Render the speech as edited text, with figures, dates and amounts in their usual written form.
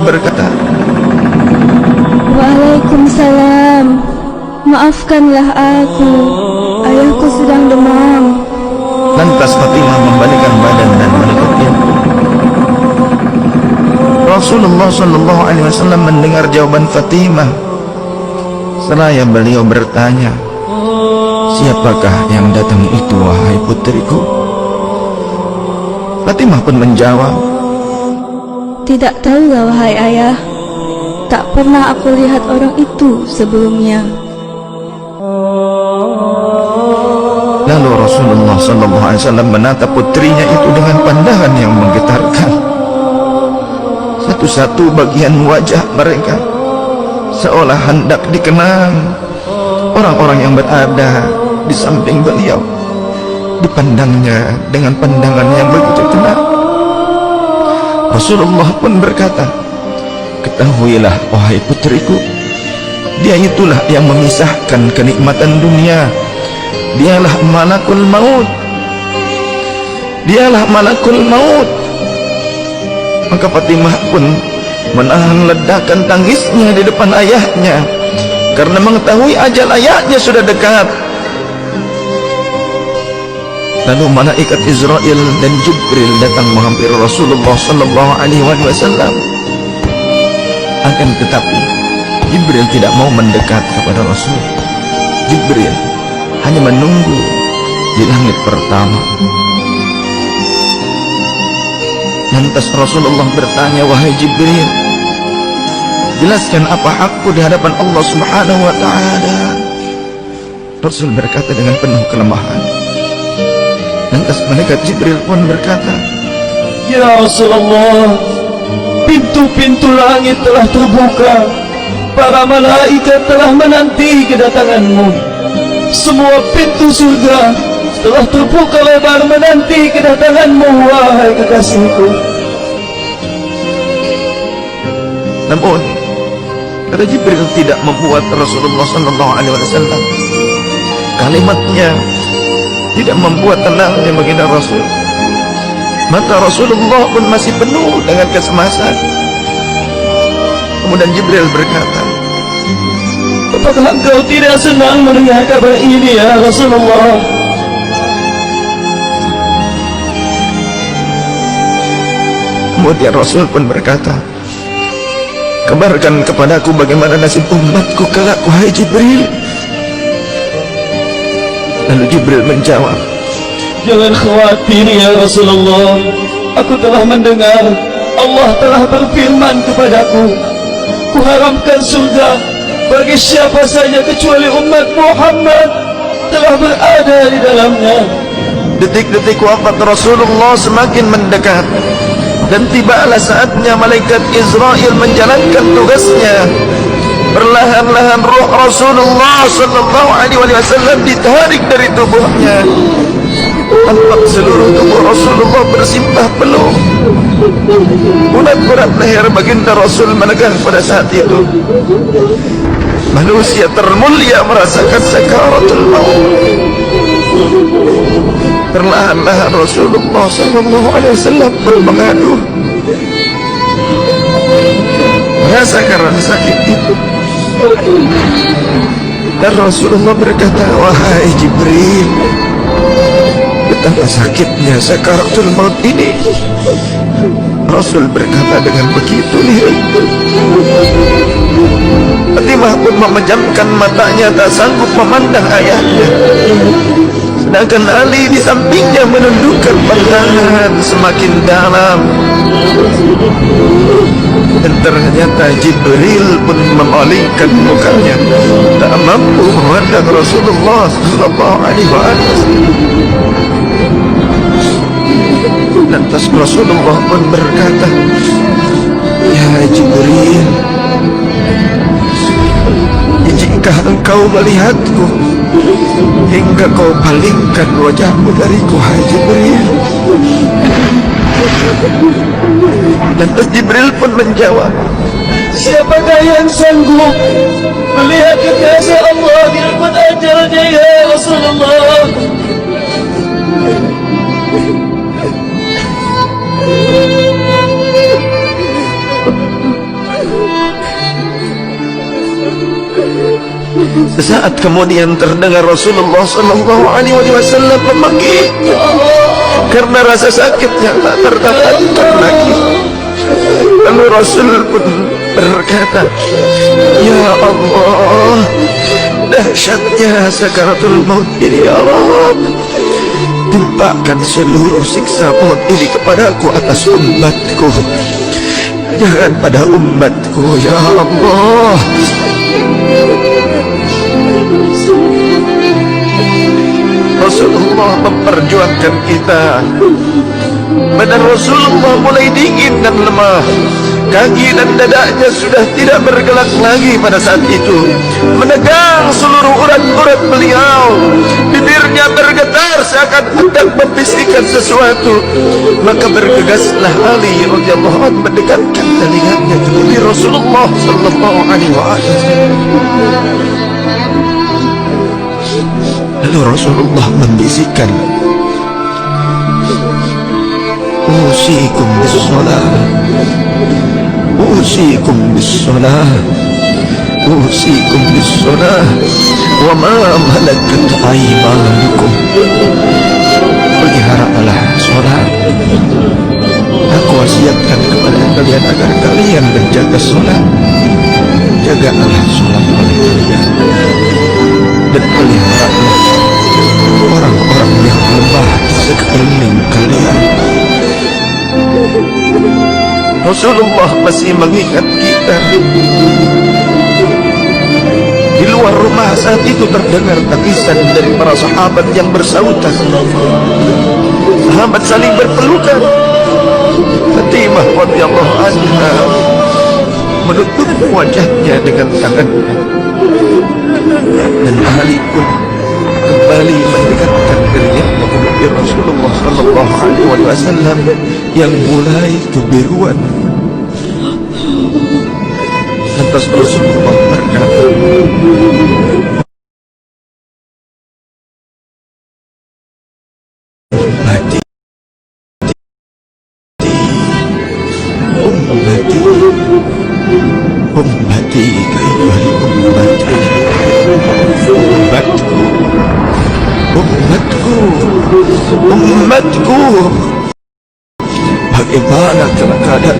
berkata, Waalaikumsalam. Maafkanlah aku, ayahku sedang demam. Lantas Fatimah membalikkan badan dan menutup pintu. Rasulullah Shallallahu Alaihi Wasallam mendengar jawaban Fatimah. Seraya beliau bertanya, siapakah yang datang itu, wahai putriku? Fatimah pun menjawab, Tidak tahulah wahai ayah. Tak pernah aku lihat orang itu sebelumnya. Lalu Rasulullah Shallallahu Alaihi Wasallam menatap putrinya itu dengan pandangan yang menggetarkan. Satu-satu bagian wajah mereka seolah hendak dikenang. Orang-orang yang berada di samping beliau dipandangnya dengan pandangan yang begitu tenang. Rasulullah pun berkata, ketahuilah wahai putriku, dia itulah yang memisahkan kenikmatan dunia. Dialah malakul maut. Dialah malakul maut. Maka Fatimah pun menahan ledakan tangisnya di depan ayahnya, karena mengetahui ajal ayahnya sudah dekat. Lalu malaikat Israel dan Jibril datang menghampiri Rasulullah Sallallahu Alaihi Wasallam. Akan tetapi Jibril tidak mau mendekat kepada Rasul. Jibril hanya menunggu di langit pertama. Lantas Rasulullah bertanya, wahai Jibril, jelaskan apa hakku di hadapan Allah Subhanahu wa Ta'ala. Rasul berkata dengan penuh kelemahan. Lantas malaikat Jibril pun berkata, Ya Rasulullah, pintu-pintu langit telah terbuka. Para malaikat telah menanti kedatanganmu. Semua pintu surga telah terbuka lebar menanti kedatanganmu, wahai kekasihku. Namun kata Jibril tidak membuat Rasulullah Sallallahu Alaihi Wasallam. Kalimatnya tidak membuat tenangnya baginda Rasul. Mata Rasulullah pun masih penuh dengan kecemasan. Kemudian Jibril berkata, apakah engkau tidak senang mendengar kabar ini, ya Rasulullah? Kemudian Rasul pun berkata, kabarkan kepadaku bagaimana nasib umatku kelak, wahai Jibril. Lalu Jibril menjawab, jangan khawatir ya Rasulullah. Aku telah mendengar Allah telah berfirman kepadaku, kuharamkan surga bagi siapa saja kecuali umat Muhammad telah berada di dalamnya. Detik-detik wafat Rasulullah semakin mendekat, dan tibalah saatnya malaikat Israel menjalankan tugasnya. Perlahan-lahan ruh Rasulullah Sallallahu Alaihi Wasallam ditarik dari tubuhnya. Tampak seluruh tubuh Rasulullah bersimpah peluh. Urat-urat leher baginda Rasul menegah pada saat itu. Manusia termulia merasakan sakaratul maut. Perlahan-lahan Rasulullah Sallallahu Alaihi Wasallam pun mengadu merasakan rasa sakit itu. Dan Rasulullah berkata, wahai Jibril, betapa sakitnya sakaratul maut ini. Rasul berkata dengan begitu lirih. Fatimah pun memejamkan matanya, tak sanggup memandang ayahnya. Sedangkan Ali di sampingnya menundukkan pandangan semakin dalam. Dan ternyata Jibril pun memalingkan mukanya, tak mampu memandang Rasulullah Sallallahu Alaihi Wasallam. Lantas Rasulullah pun berkata, ya Jibril, jika engkau melihatku hingga kau palingkan wajahmu dariku, hai Jibril. Lantas Jibril pun menjawab, siapakah yang sanggup melihat kekasih Allah di depan ajalnya, ya Rasulullah? Sesaat kemudian terdengar Rasulullah sallallahu alaihi wasallam memanggil karena rasa sakit yang tak tertahankan lagi. Lalu Rasul pun berkata, "Ya Allah, dahsyatnya sakaratul maut ini ya Allah. Timpakan seluruh siksa maut ini kepadaku atas umatku. Jangan pada umatku ya Allah." Rasulullah memperjuangkan kita. Badan Rasulullah mulai dingin dan lemah. Kaki dan dadanya sudah tidak bergerak lagi pada saat itu. Menegang seluruh urat-urat beliau. Bibirnya bergetar seakan hendak membisikkan sesuatu. Maka bergegaslah Ali radhiyallahu anhu mendekatkan telinganya ke bibir Rasulullah sallallahu alaihi wasallam. Lalu Rasulullah membisikkan, "Usikum bis-shalah, usikum bis-shalah, usikum bis-shalah, wa ma malakat aymanukum." Peliharalah salat. Aku wasiatkan kepada kalian agar kalian menjaga salat. Jagalah salat oleh kalian dan peliharalah orang-orang yang lemah di sekeliling kalian. Rasulullah masih mengingat kita. Di luar rumah saat itu terdengar tangisan dari para sahabat yang bersautan. Sahabat saling berpelukan. Fatimah radhiyallahu anha menutup wajahnya dengan tangannya, dan Ali pun kembali mendekatkan dirinya kepada Rasulullah sallallahu alaihi wasallam yang mulai kebiruan. Lantas Rasulullah berkata, "Ummati, ummati, ummati, kaiwal ummati, ummatku, umatku, umatku. Bagaimana keadaan